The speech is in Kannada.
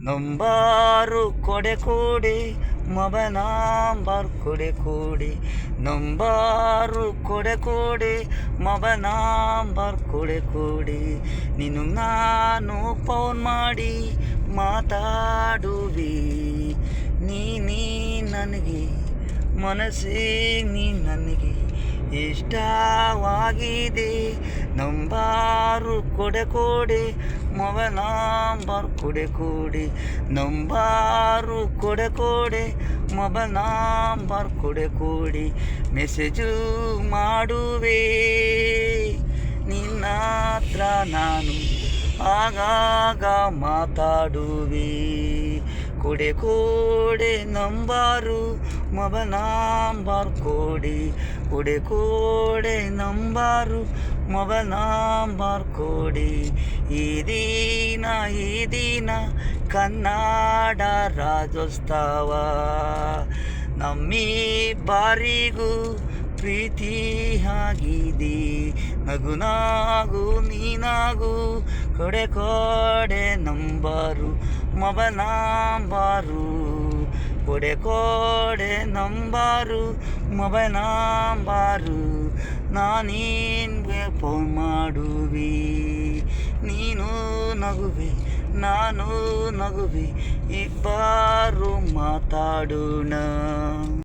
ನಂಬಾರು ಕೊಡೆ ಕೂಡಿ ಮೊಬೈಲ್ ಕೊಡೆ ನಂಬಾರು ಕೊಡೆ ಕೂಡಿ ಮೊಬೈಲ್ ಕೊಡೆ ನೀನು ನಾನು ಫೋನ್ ಮಾಡಿ ಮಾತಾಡುವಿ ನೀ ನನಗೆ ಮನಸ್ಸಿಗೆ ನೀ ನನಗೆ ಇಷ್ಟವಾಗಿದೆ. ನಂಬಾರು ಕೊಡೆ ಮೊಬೈಲ್ ಕೊಡೆ ನಂಬಾರು ಕೊಡೆ ಮೊಬೈಲ್ ಕೊಡೆ ಮೆಸೇಜು ಮಾಡುವೆ ನಿನ್ನ ಹತ್ರ ನಾನು ಆಗಾಗ ಮಾತಾಡುವೆ. ಕೊಡೆ ನಂಬಾರು ಮೊಬೈಲ್ ಕೊಡೆ ನಂಬಾರು ಮೊಬೈಲ್ ಕೊಡೆ. ಈ ದಿನ ಕನ್ನಡ ರಾಜ್ಯೋತ್ಸವ ನಮ್ಮಿಬ್ಬರಿಗೂ ಪ್ರೀತಿ ಆಗಿದೆ. ನಗು ನೀನಾಗು ಕೊಡೆ ನಂಬಾರು ಮೊಬೈಲ್ ಕೊಡೆ ನಂಬಾರು ಮೊಬೈಲ್ ನಾನಿನ್ಗೆ ಫೋನ್ ಮಾಡುವೆ ನೀನು ನಗುವೆ ನಾನು ನಗುವೆ ಇಬ್ಬರು ಮಾತಾಡೋಣ.